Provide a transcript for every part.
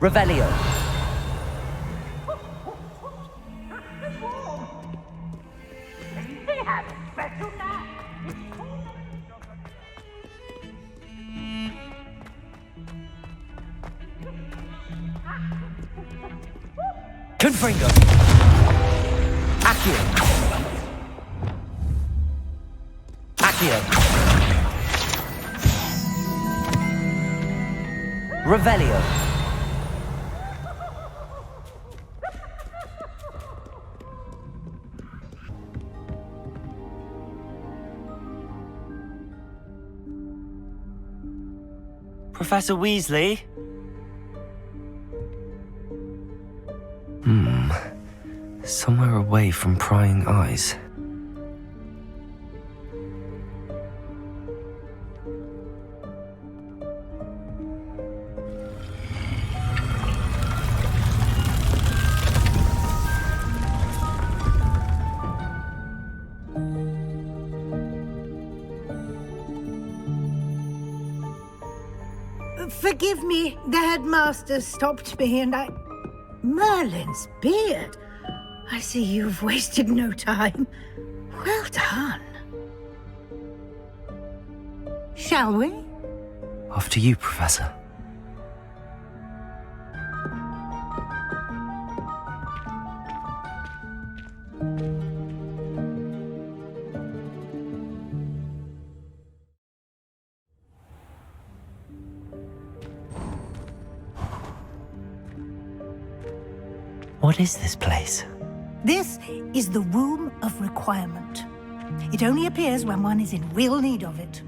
Revelio. Confringo. Accio. Accio. Revelio. Professor Weasley? Somewhere away from prying eyes. Forgive me, the headmaster stopped me and I... Merlin's beard! I see you've wasted no time. Well done. Shall we? After you, Professor. What is this place? This is the Room of Requirement. It only appears when one is in real need of it.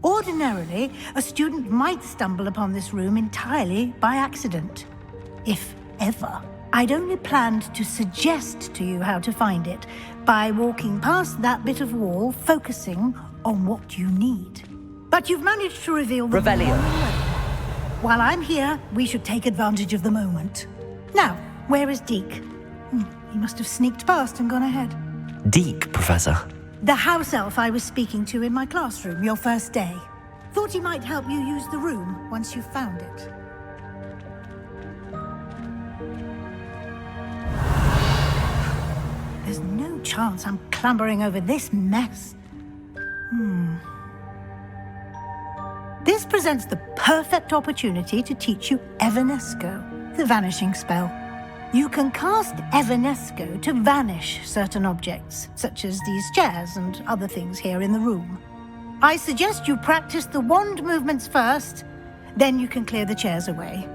Ordinarily, a student might stumble upon this room entirely by accident. If ever. I'd only planned to suggest to you how to find it by walking past that bit of wall, focusing on what you need. But you've managed to reveal the Revelio. While I'm here, we should take advantage of the moment. Now, where is Deke? He must have sneaked past and gone ahead. Deke, Professor. The house elf I was speaking to in my classroom your first day. Thought he might help you use the room once you found it. There's no chance I'm clambering over this mess. This presents the perfect opportunity to teach you Evanesco, the vanishing spell. You can cast Evanesco to vanish certain objects, such as these chairs and other things here in the room. I suggest you practice the wand movements first, then you can clear the chairs away.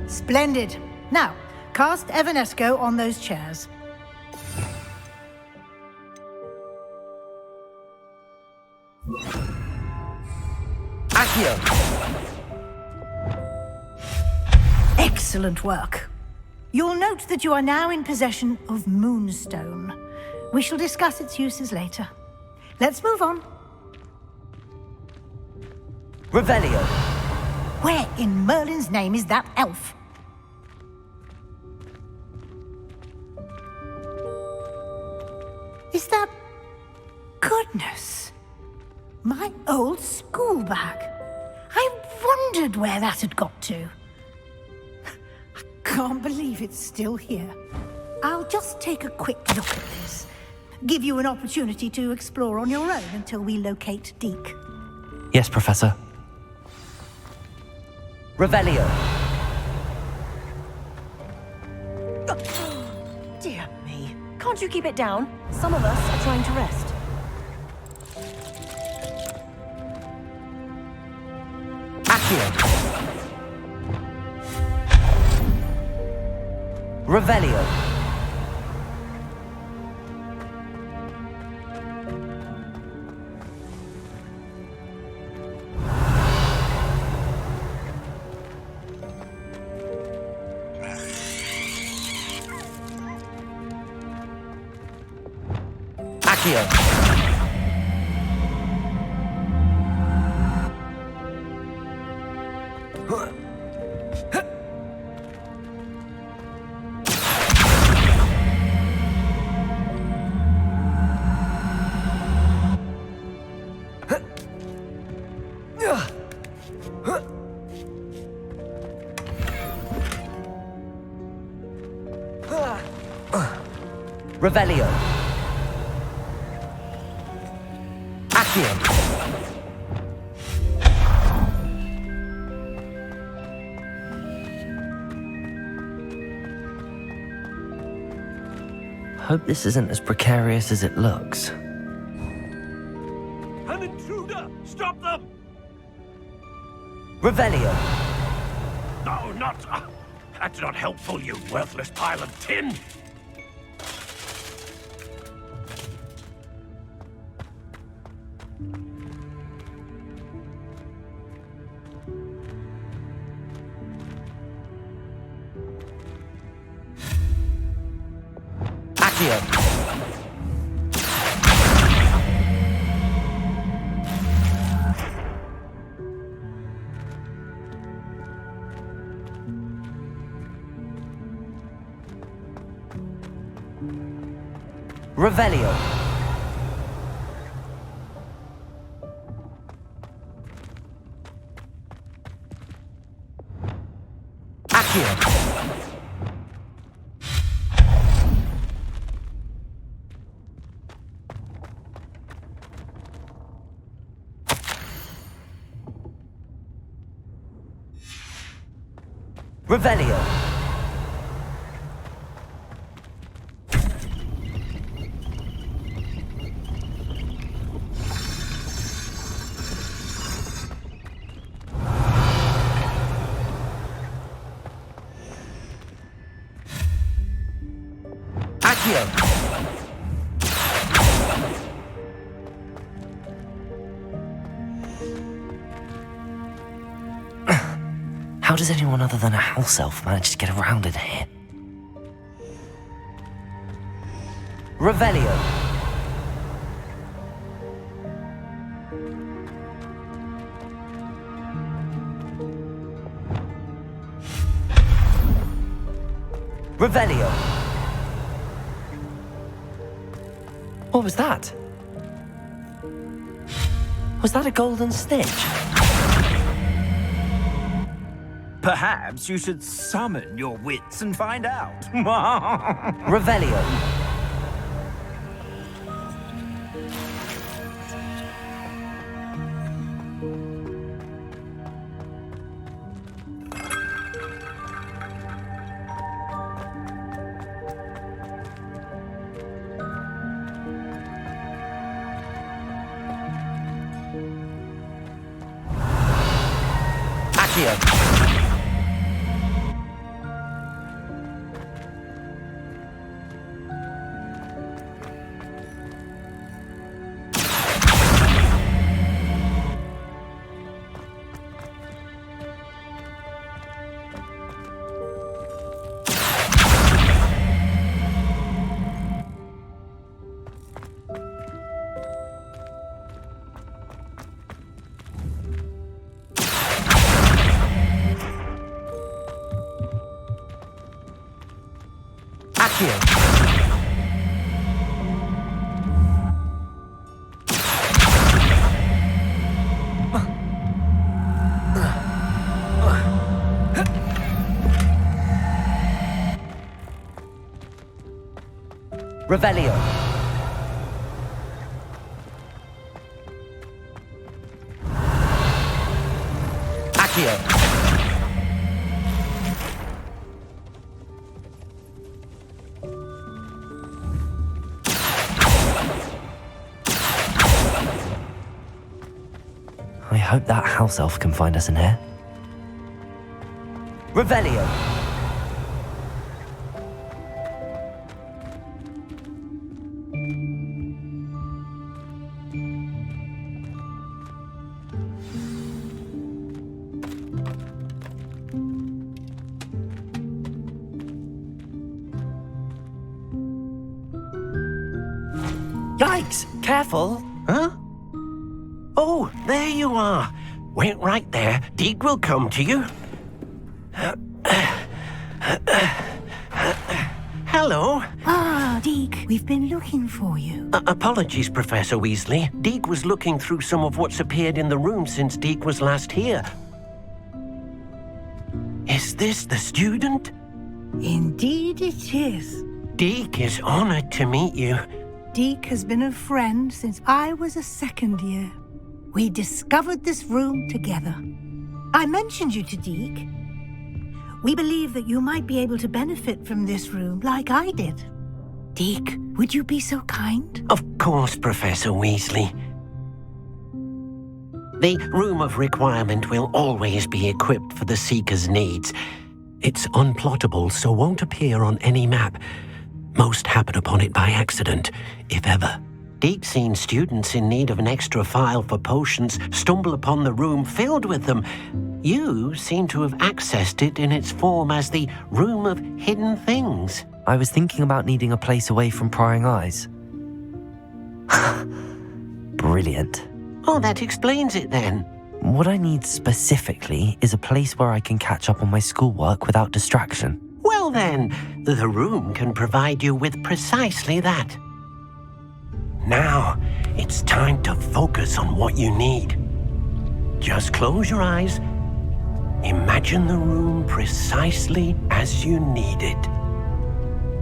Splendid. Now, cast Evanesco on those chairs. Accio. Excellent work. You'll note that you are now in possession of Moonstone. We shall discuss its uses later. Let's move on. Revelio. Where in Merlin's name is that elf? Is that... Goodness! My old school bag. I wondered where that had got to. I can't believe it's still here. I'll just take a quick look at this. Give you an opportunity to explore on your own until we locate Deke. Yes, Professor. Revelio. Dear me. Can't you keep it down? Some of us are trying to rest. Accio. Revelio. Accio. Revelio. Accio. Hope this isn't as precarious as it looks. An intruder! Stop them! Revelio. No, not... that's not helpful, you worthless pile of tin! Accio. Revelio. Accio. Revelio. Accio. How does anyone other than a house elf manage to get around in here? Revelio. Revelio. What was that? Was that a golden snitch? Perhaps you should summon your wits and find out. Revelio. Accio. Accio. Revelio. Accio. I hope that house elf can find us in here. Revelio. Yikes! Careful. Huh? Oh, there you are. Wait right there. Deke will come to you. Hello. Ah, Deke, we've been looking for you. Apologies, Professor Weasley. Deke was looking through some of what's appeared in the room since Deke was last here. Is this the student? Indeed it is. Deke is honored to meet you. Deke has been a friend since I was a second year. We discovered this room together. I mentioned you to Deke. We believe that you might be able to benefit from this room like I did. Deke, would you be so kind? Of course, Professor Weasley. The Room of Requirement will always be equipped for the Seeker's needs. It's unplottable, so won't appear on any map. Most happen upon it by accident, if ever. Deke's seen students in need of an extra file for potions stumble upon the room filled with them. You seem to have accessed it in its form as the Room of Hidden Things. I was thinking about needing a place away from prying eyes. Brilliant. Oh, that explains it then. What I need specifically is a place where I can catch up on my schoolwork without distraction. Well then, the room can provide you with precisely that. Now, it's time to focus on what you need. Just close your eyes. Imagine the room precisely as you need it.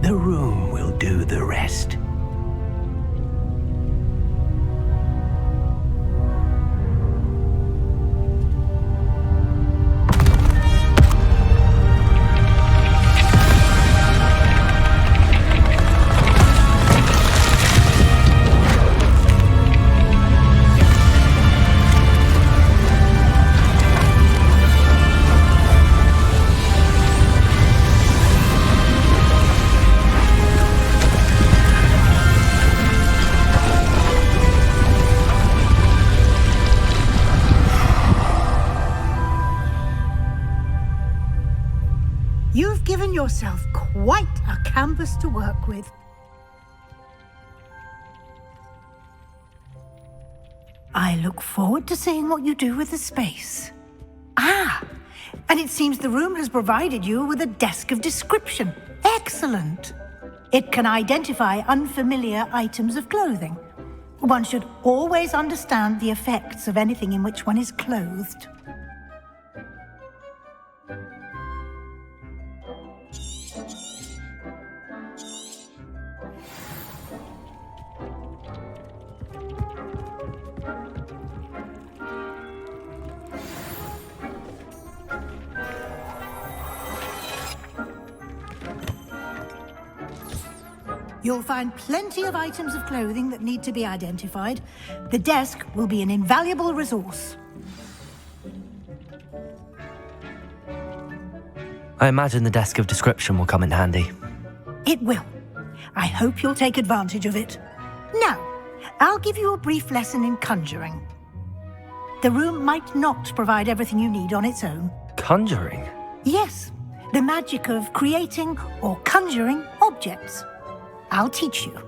The room will do the rest. You've given yourself quite a canvas to work with. I look forward to seeing what you do with the space. Ah, and it seems the room has provided you with a desk of description. Excellent. It can identify unfamiliar items of clothing. One should always understand the effects of anything in which one is clothed. You'll find plenty of items of clothing that need to be identified. The desk will be an invaluable resource. I imagine the desk of description will come in handy. It will. I hope you'll take advantage of it. Now, I'll give you a brief lesson in conjuring. The room might not provide everything you need on its own. Conjuring? Yes, the magic of creating or conjuring objects. I'll teach you.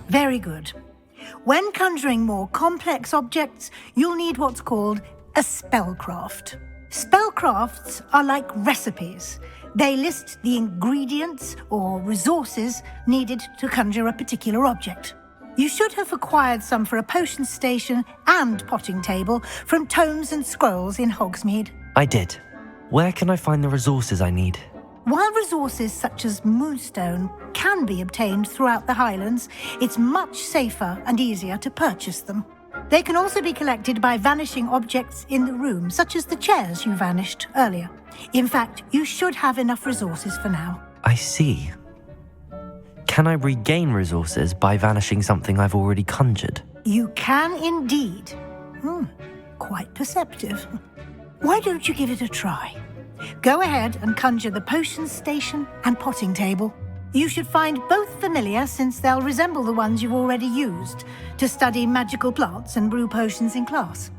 Very good. When conjuring more complex objects, you'll need what's called a spellcraft. Spellcrafts are like recipes. They list the ingredients or resources needed to conjure a particular object. You should have acquired some for a potion station and potting table from tomes and scrolls in Hogsmeade. I did. Where can I find the resources I need? While resources such as moonstone can be obtained throughout the Highlands, it's much safer and easier to purchase them. They can also be collected by vanishing objects in the room, such as the chairs you vanished earlier. In fact, you should have enough resources for now. I see. Can I regain resources by vanishing something I've already conjured? You can indeed. Quite perceptive. Why don't you give it a try? Go ahead and conjure the potions station and potting table. You should find both familiar since they'll resemble the ones you've already used to study magical plants and brew potions in class.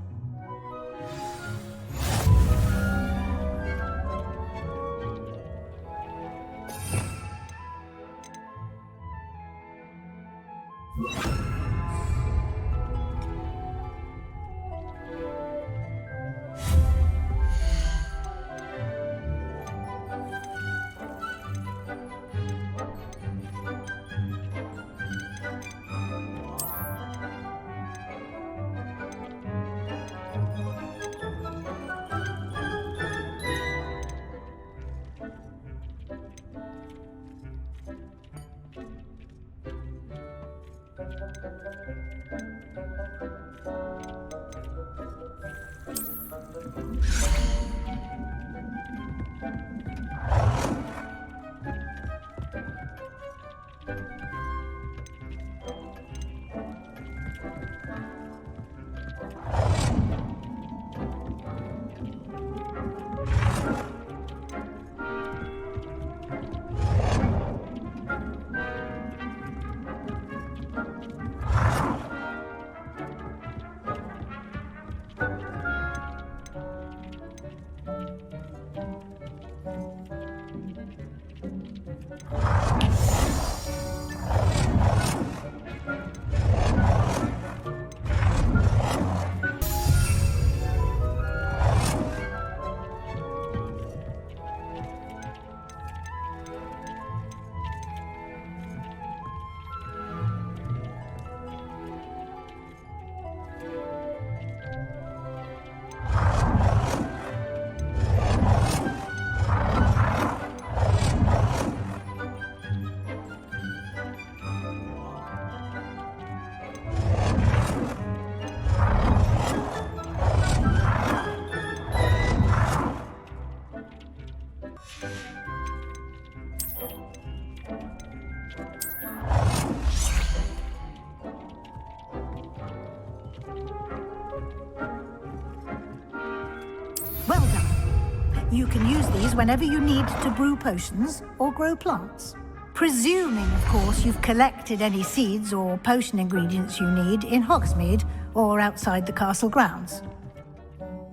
Well done. You can use these whenever you need to brew potions or grow plants. Presuming, of course, you've collected any seeds or potion ingredients you need in Hogsmeade or outside the castle grounds.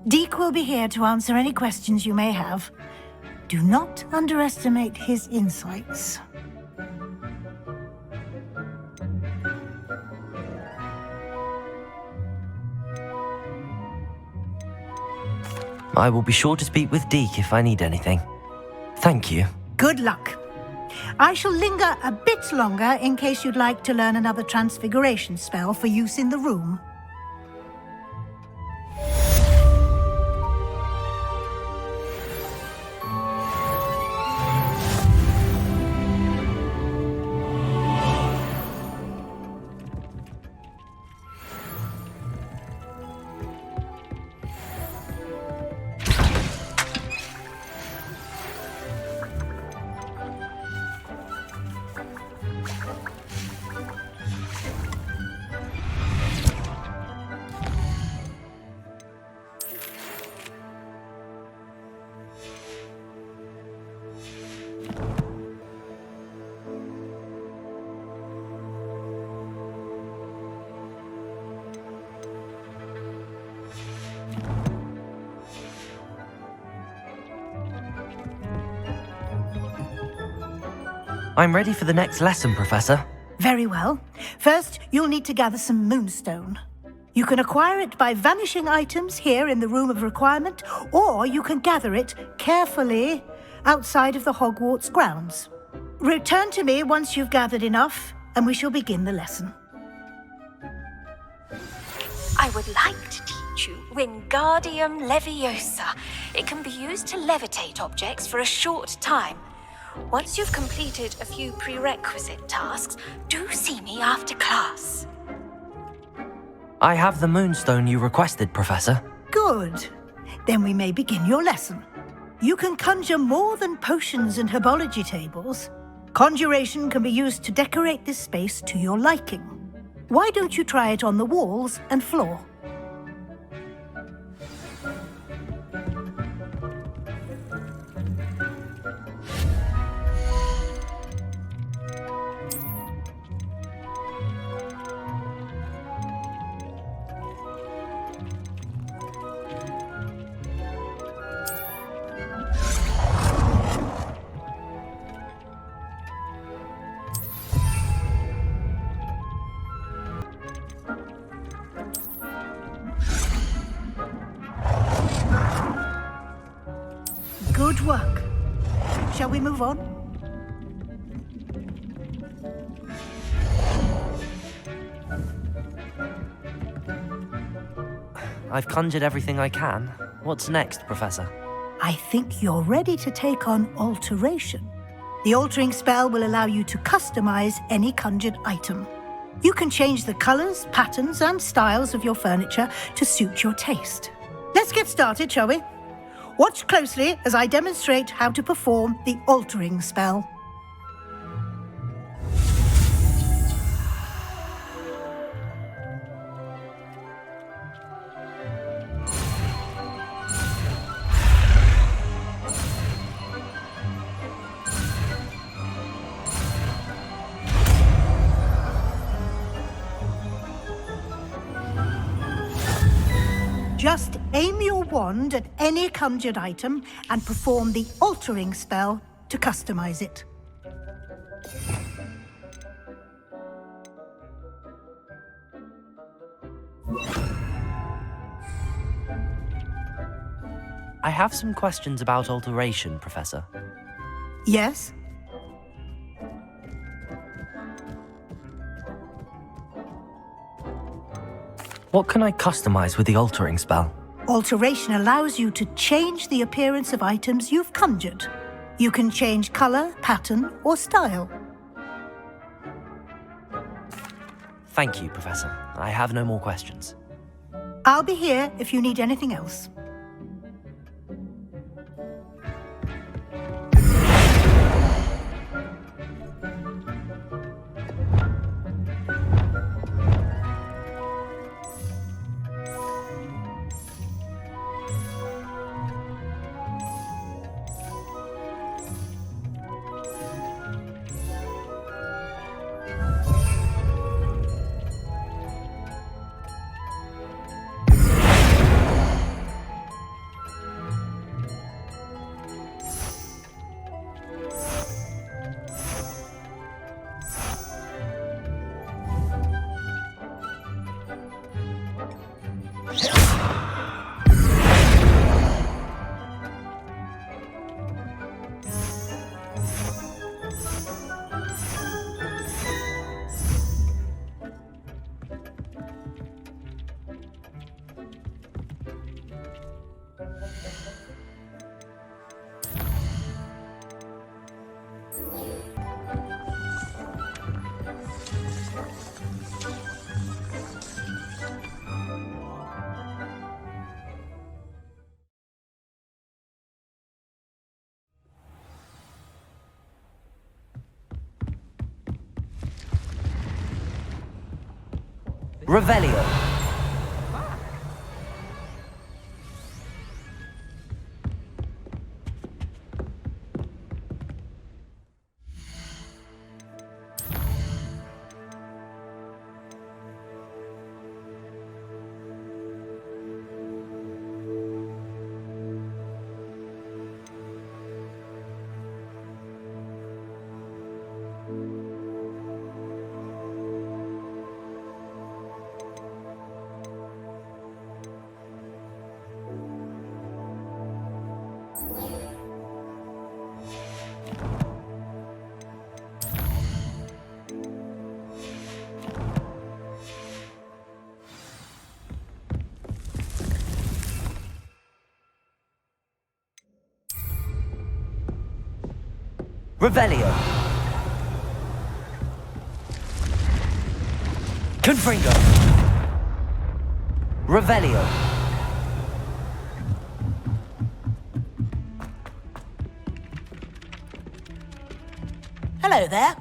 Deke will be here to answer any questions you may have. Do not underestimate his insights. I will be sure to speak with Deke if I need anything. Thank you. Good luck. I shall linger a bit longer in case you'd like to learn another transfiguration spell for use in the room. I'm ready for the next lesson, Professor. Very well. First, you'll need to gather some moonstone. You can acquire it by vanishing items here in the Room of Requirement, or you can gather it carefully outside of the Hogwarts grounds. Return to me once you've gathered enough, and we shall begin the lesson. I would like to teach you Wingardium Leviosa. It can be used to levitate objects for a short time. Once you've completed a few prerequisite tasks, do see me after class. I have the moonstone you requested, Professor. Good. Then we may begin your lesson. You can conjure more than potions and herbology tables. Conjuration can be used to decorate this space to your liking. Why don't you try it on the walls and floor? Good work. Shall we move on? I've conjured everything I can. What's next, Professor? I think you're ready to take on alteration. The altering spell will allow you to customize any conjured item. You can change the colors, patterns, and styles of your furniture to suit your taste. Let's get started, shall we? Watch closely as I demonstrate how to perform the altering spell. Just aim your wand at any conjured item and perform the altering spell to customize it. I have some questions about alteration, Professor. Yes? What can I customize with the altering spell? Alteration allows you to change the appearance of items you've conjured. You can change color, pattern, or style. Thank you, Professor. I have no more questions. I'll be here if you need anything else. Revelio. Revelio. Confringo. Revelio. Hello there.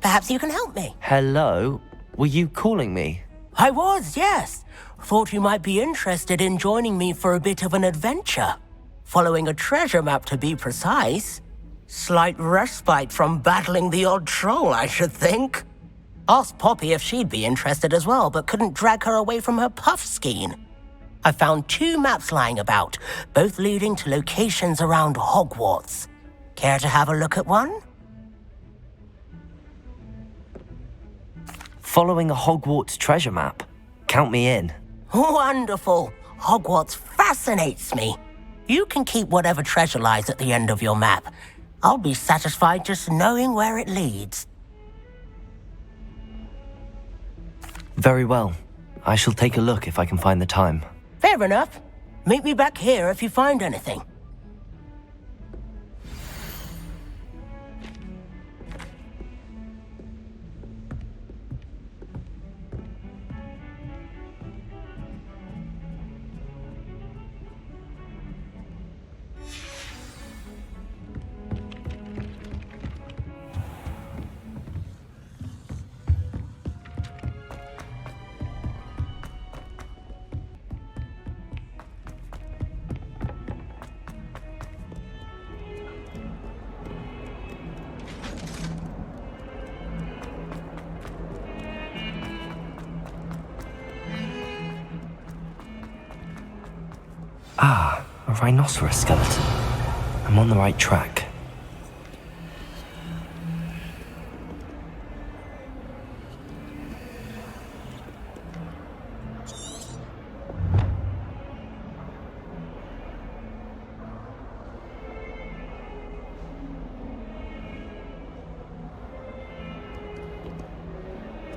Perhaps you can help me. Hello? Were you calling me? I was, yes. Thought you might be interested in joining me for a bit of an adventure. Following a treasure map, to be precise. Slight respite from battling the odd troll, I should think. Asked Poppy if she'd be interested as well, but couldn't drag her away from her puff skein. I found 2 maps lying about, both leading to locations around Hogwarts. Care to have a look at one? Following a Hogwarts treasure map? Count me in. Wonderful. Hogwarts fascinates me. You can keep whatever treasure lies at the end of your map. I'll be satisfied just knowing where it leads. Very well. I shall take a look if I can find the time. Fair enough. Meet me back here if you find anything. Ah, a rhinoceros skeleton. I'm on the right track.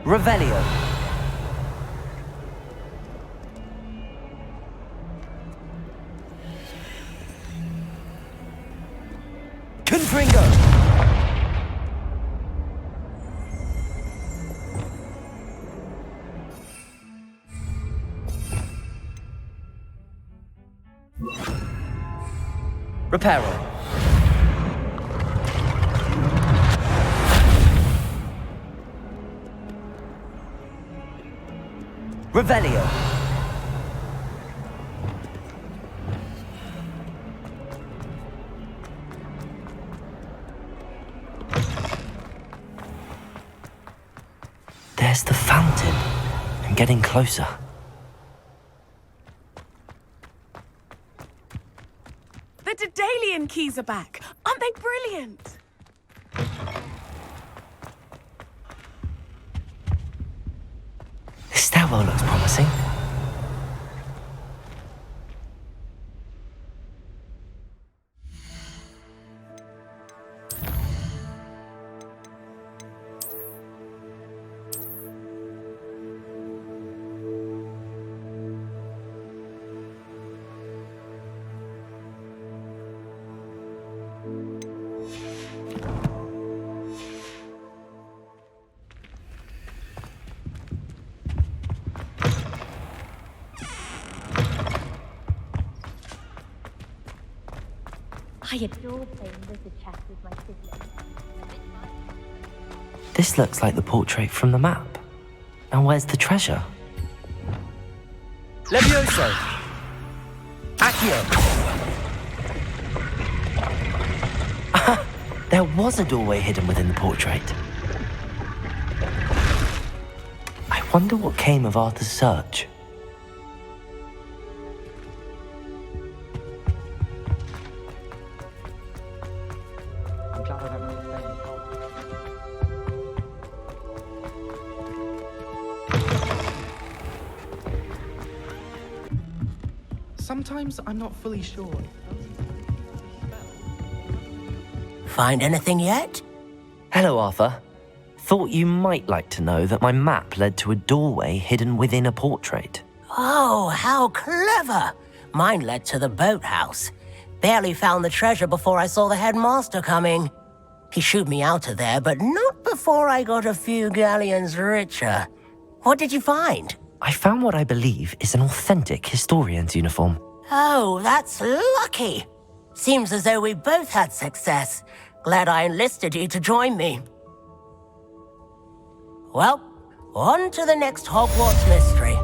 Revelio. Confringo. Reparo. Revelio. There's the fountain. I'm getting closer. The Daedalian keys are back. Aren't they brilliant? This stairwell looks promising. I adore playing wizard chess with my siblings. This looks like the portrait from the map. Now where's the treasure? Levioso. Accio. There was a doorway hidden within the portrait. I wonder what came of Arthur's search. Sometimes I'm not fully sure. Find anything yet? Hello, Arthur. Thought you might like to know that my map led to a doorway hidden within a portrait. Oh, how clever! Mine led to the boathouse. Barely found the treasure before I saw the headmaster coming. He shooed me out of there, but not before I got a few galleons richer. What did you find? I found what I believe is an authentic historian's uniform. Oh, that's lucky. Seems as though we both had success. Glad I enlisted you to join me. Well, on to the next Hogwarts mystery.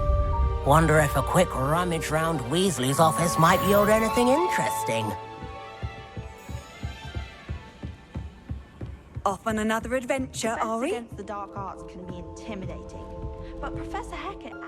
Wonder if a quick rummage round Weasley's office might yield anything interesting. Off on another adventure, are we? Against the dark arts can be intimidating, but Professor Hackett actually...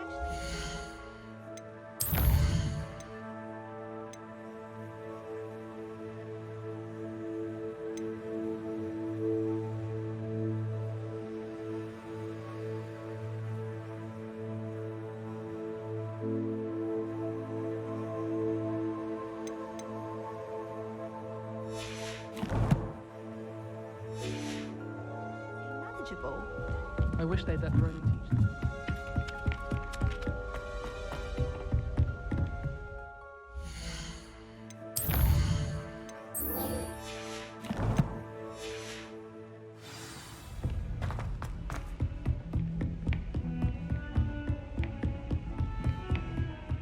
unteachable. I wish they'd let Roman teach them.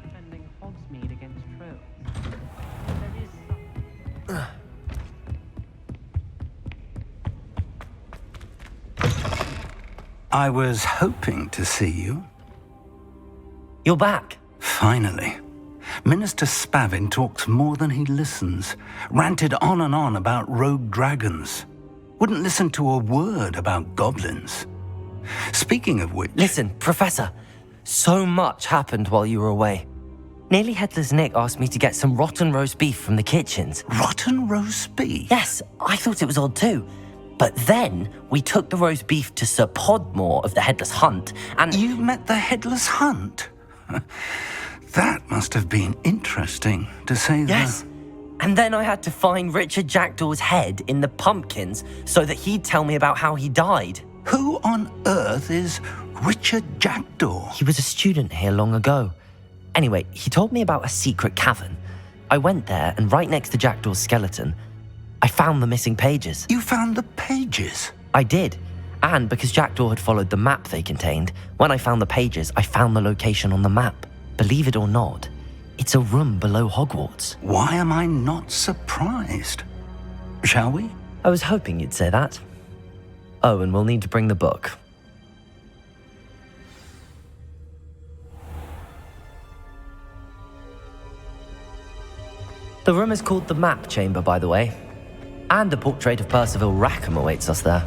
Defending Hogsmeade against Trolls. There is some... I was hoping to see you. You're back. Finally. Minister Spavin talks more than he listens. Ranted on and on about rogue dragons. Wouldn't listen to a word about goblins. Speaking of which... Listen, Professor. So much happened while you were away. Nearly Headless Nick asked me to get some rotten roast beef from the kitchens. Rotten roast beef? Yes, I thought it was odd too. But then we took the roast beef to Sir Podmore of the Headless Hunt, and... You met the Headless Hunt? That must have been interesting, to say the... Yes. And then I had to find Richard Jackdaw's head in the pumpkins so that he'd tell me about how he died. Who on earth is Richard Jackdaw? He was a student here long ago. Anyway, he told me about a secret cavern. I went there, and right next to Jackdaw's skeleton, I found the missing pages. You found the pages? I did. And because Jackdaw had followed the map they contained, when I found the pages, I found the location on the map. Believe it or not, it's a room below Hogwarts. Why am I not surprised? Shall we? I was hoping you'd say that. Oh, and we'll need to bring the book. The room is called the Map Chamber, by the way. And a portrait of Percival Rackham awaits us there.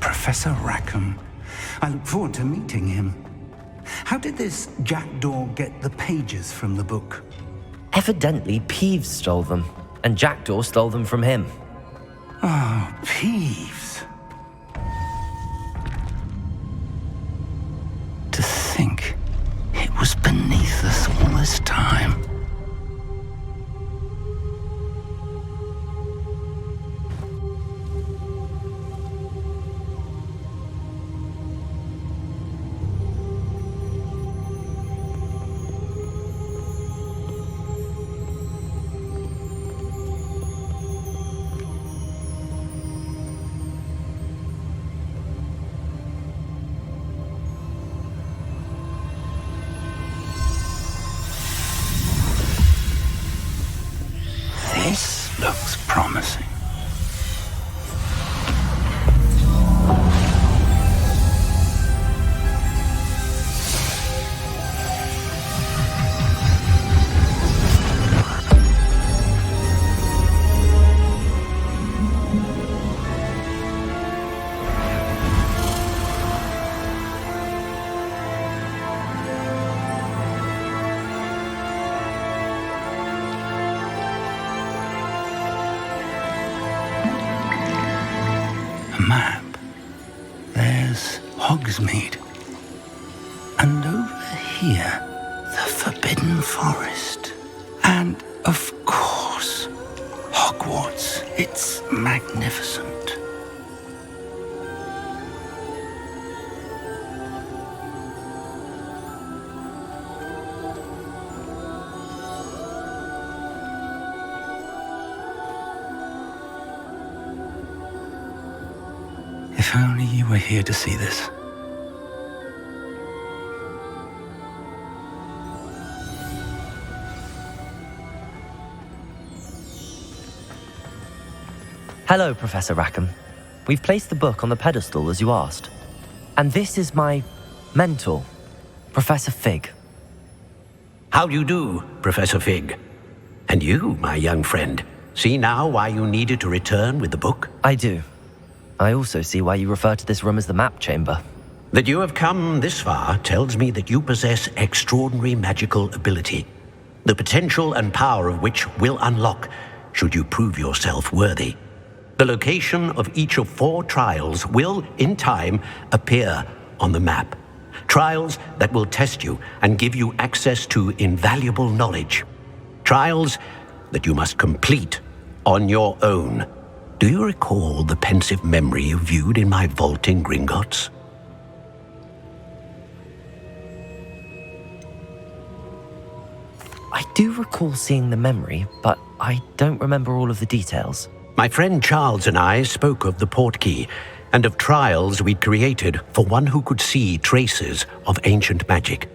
Professor Rackham. I look forward to meeting him. How did this Jackdaw get the pages from the book? Evidently, Peeves stole them, and Jackdaw stole them from him. Oh, Peeves. To think it was beneath us all this time. This looks promising. Map. There's Hogsmeade. And over here, the Forbidden Forest. And, of course, Hogwarts. It's magnificent. If only you were here to see this. Hello, Professor Rackham. We've placed the book on the pedestal as you asked. And this is my mentor, Professor Fig. How do you do, Professor Fig? And you, my young friend, see now why you needed to return with the book? I do. I also see why you refer to this room as the Map Chamber. That you have come this far tells me that you possess extraordinary magical ability, the potential and power of which will unlock should you prove yourself worthy. The location of each of 4 trials will, in time, appear on the map. Trials that will test you and give you access to invaluable knowledge. Trials that you must complete on your own. Do you recall the pensive memory you viewed in my vault in Gringotts? I do recall seeing the memory, but I don't remember all of the details. My friend Charles and I spoke of the portkey and of trials we'd created for one who could see traces of ancient magic.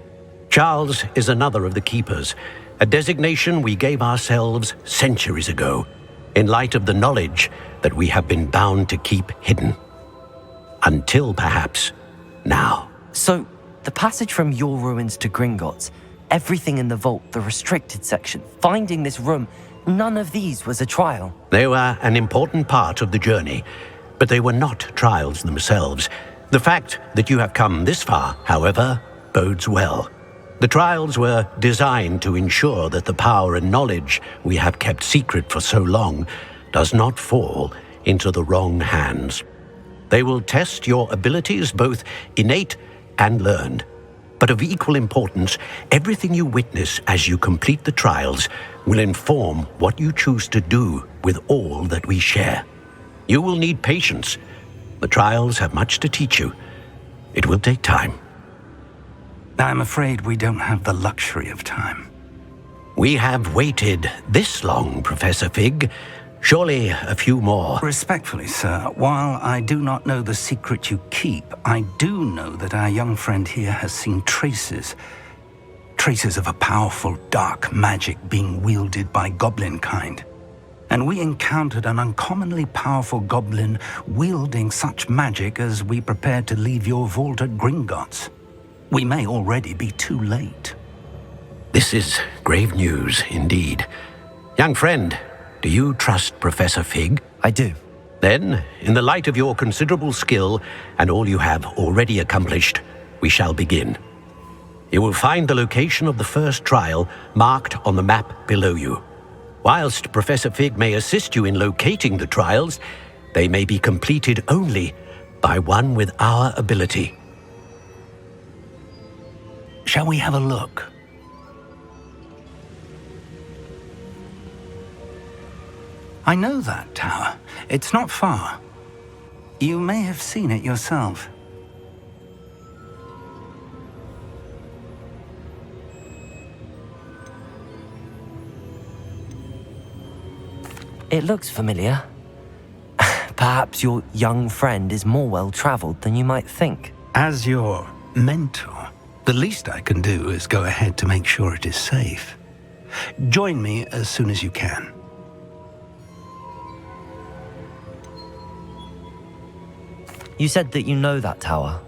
Charles is another of the keepers, a designation we gave ourselves centuries ago, in light of the knowledge that we have been bound to keep hidden. Until perhaps now. So, the passage from your ruins to Gringotts, everything in the vault, the restricted section, finding this room, none of these was a trial. They were an important part of the journey, but they were not trials themselves. The fact that you have come this far, however, bodes well. The trials were designed to ensure that the power and knowledge we have kept secret for so long does not fall into the wrong hands. They will test your abilities, both innate and learned. But of equal importance, everything you witness as you complete the trials will inform what you choose to do with all that we share. You will need patience. The trials have much to teach you. It will take time. I'm afraid we don't have the luxury of time. We have waited this long, Professor Fig. Surely a few more. Respectfully, sir, while I do not know the secret you keep, I do know that our young friend here has seen traces of a powerful dark magic being wielded by goblin kind. And we encountered an uncommonly powerful goblin wielding such magic as we prepared to leave your vault at Gringotts. We may already be too late. This is grave news indeed. Young friend, do you trust Professor Fig? I do. Then, in the light of your considerable skill and all you have already accomplished, we shall begin. You will find the location of the first trial marked on the map below you. Whilst Professor Fig may assist you in locating the trials, they may be completed only by one with our ability. Shall we have a look? I know that tower. It's not far. You may have seen it yourself. It looks familiar. Perhaps your young friend is more well-traveled than you might think. As your mentor, the least I can do is go ahead to make sure it is safe. Join me as soon as you can. You said that you know that tower.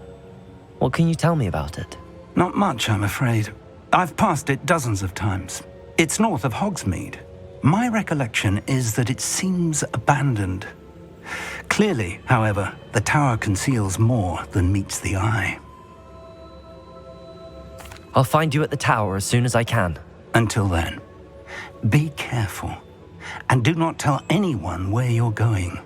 What can you tell me about it? Not much, I'm afraid. I've passed it dozens of times. It's north of Hogsmeade. My recollection is that it seems abandoned. Clearly, however, the tower conceals more than meets the eye. I'll find you at the tower as soon as I can. Until then, be careful, and do not tell anyone where you're going.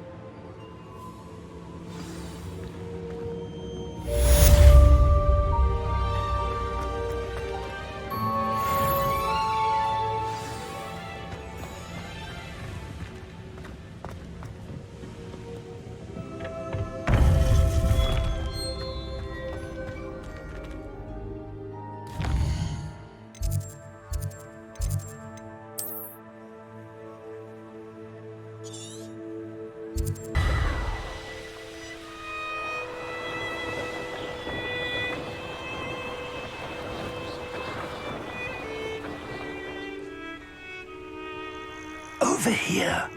Over here.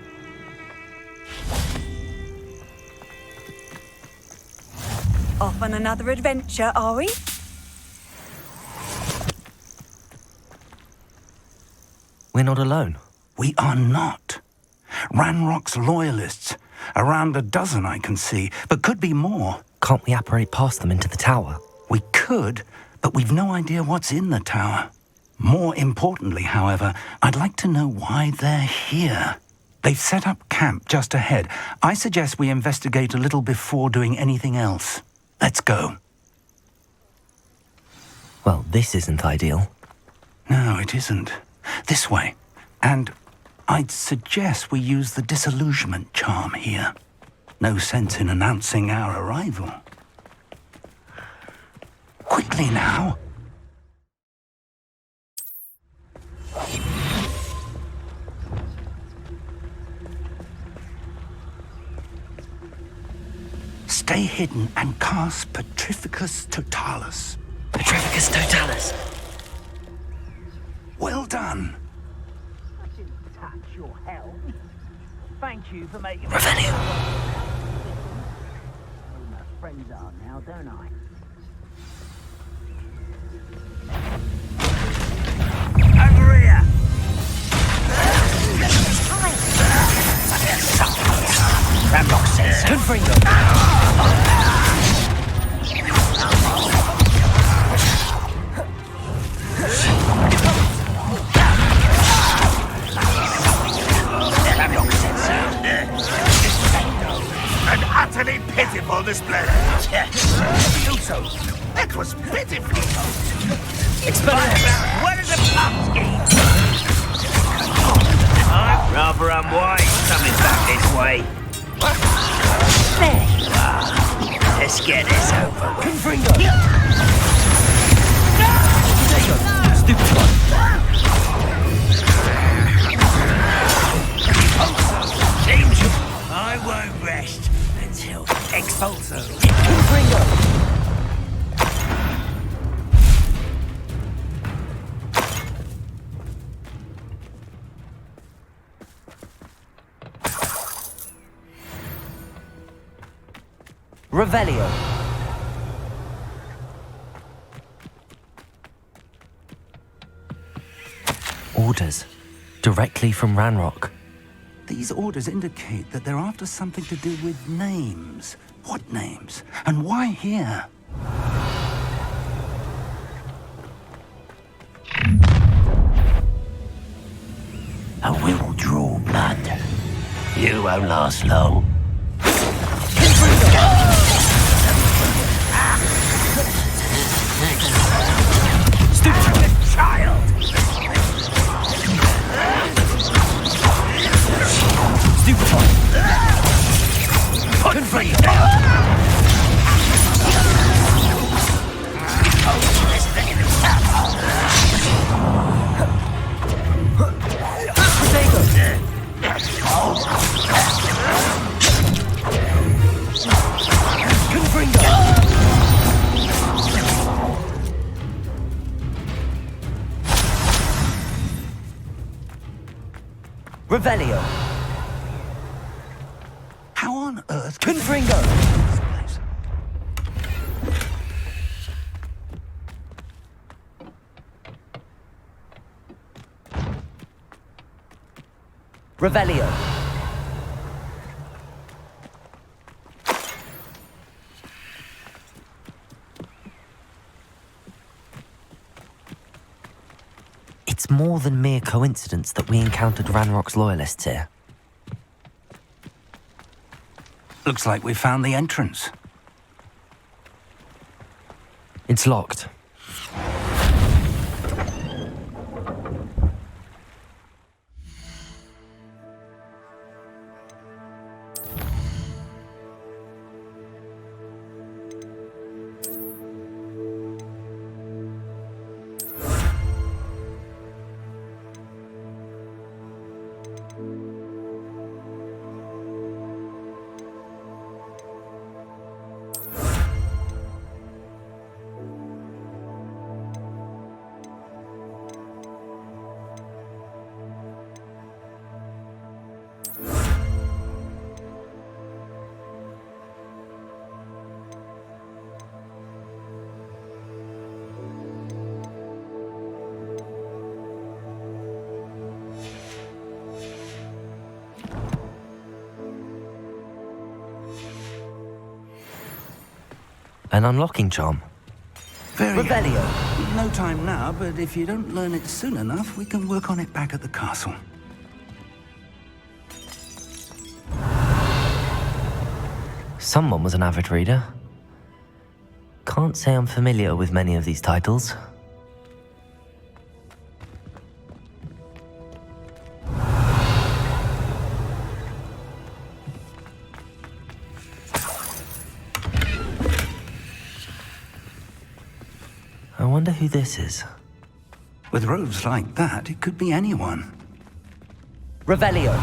Off on another adventure, are we? We're not alone. We are not. Ranrock's loyalists. Around a dozen I can see, but could be more. Can't we apparate past them into the tower? We could, but we've no idea what's in the tower. More importantly, however, I'd like to know why they're here. They've set up camp just ahead. I suggest we investigate a little before doing anything else. Let's go. Well, this isn't ideal. No, it isn't. This way. And I'd suggest we use the disillusionment charm here. No sense in announcing our arrival. Quickly now. Stay hidden and cast Petrificus Totalis. Petrificus Totalis. Well done. I didn't touch your help. Thank you for making Revelio. Who my friends are now, don't I? Over here! Ramlock says so. Confringo. Ramlock said so. An utterly pitiful display. Also, that was pitiful. Where is the plum scheme? I'm rather unwise coming back this way. There you are. Let's get this over with. Confringo. Stupid one. I won't rest until Expulso. Confringo. Revelio. Orders. Directly from Ranrock. These orders indicate that they're after something to do with names. What names? And why here? I will draw blood. You won't last long. Stupid Child! Stupid one. Confringo. Revelio. How on earth? Confringo. Revelio. It's more than mere coincidence that we encountered Ranrock's loyalists here. Looks like we found the entrance. It's locked. An unlocking charm. Very Revelio. No time now, but if you don't learn it soon enough, we can work on it back at the castle. Someone was an avid reader. Can't say I'm familiar with many of these titles. wonder who this is. With robes like that, it could be anyone. Revelio.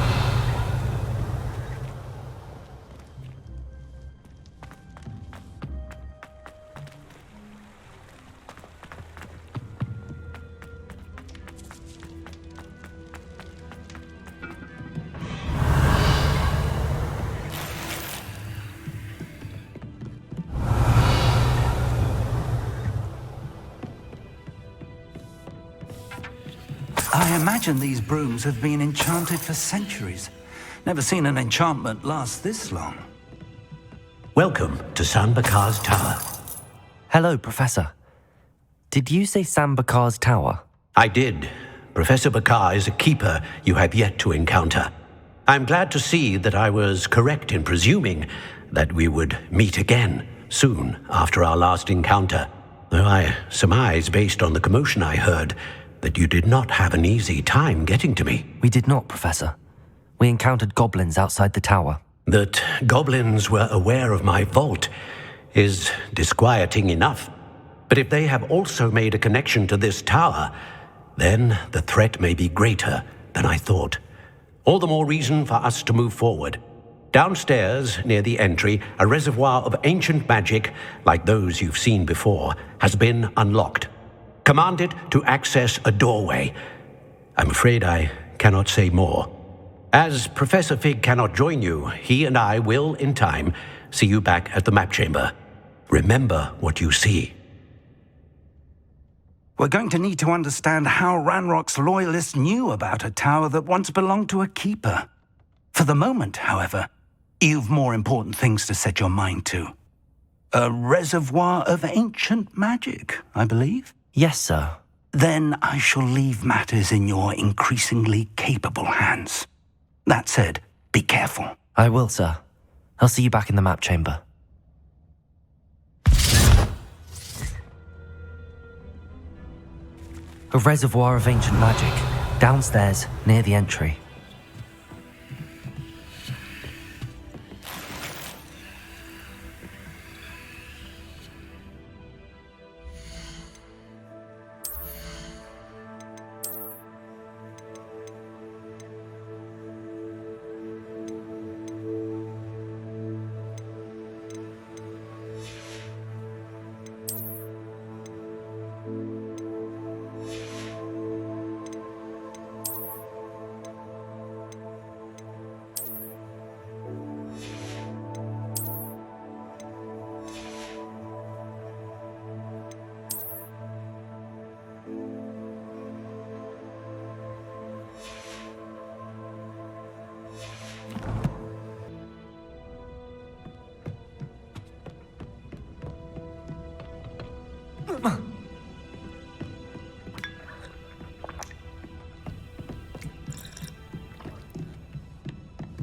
I imagine these brooms have been enchanted for centuries. Never seen an enchantment last this long. Welcome to Sambakar's Tower. Hello, Professor. Did you say Sambakar's Tower? I did. Professor Bakar is a keeper you have yet to encounter. I'm glad to see that I was correct in presuming that we would meet again soon after our last encounter, though I surmise, based on the commotion I heard, that you did not have an easy time getting to me. We did not, Professor. We encountered goblins outside the tower. That goblins were aware of my vault is disquieting enough. But if they have also made a connection to this tower, then the threat may be greater than I thought. All the more reason for us to move forward. Downstairs, near the entry, a reservoir of ancient magic, like those you've seen before, has been unlocked. Command it to access a doorway. I'm afraid I cannot say more. As Professor Fig cannot join you, he and I will, in time, see you back at the map chamber. Remember what you see. We're going to need to understand how Ranrock's loyalists knew about a tower that once belonged to a keeper. For the moment, however, you've more important things to set your mind to. A reservoir of ancient magic, I believe? Yes, sir. Then I shall leave matters in your increasingly capable hands. That said, be careful. I will, sir. I'll see you back in the map chamber. A reservoir of ancient magic, downstairs, near the entry.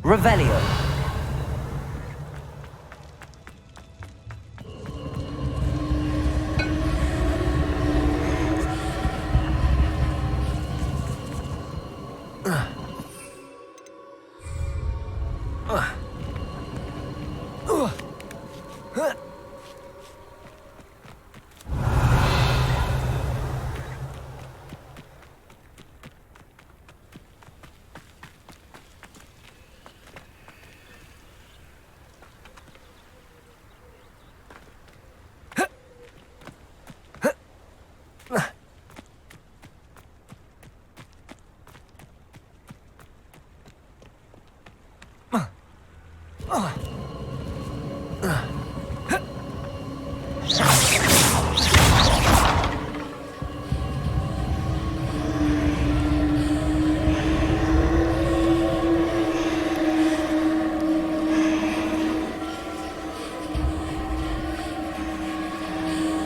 Revelio.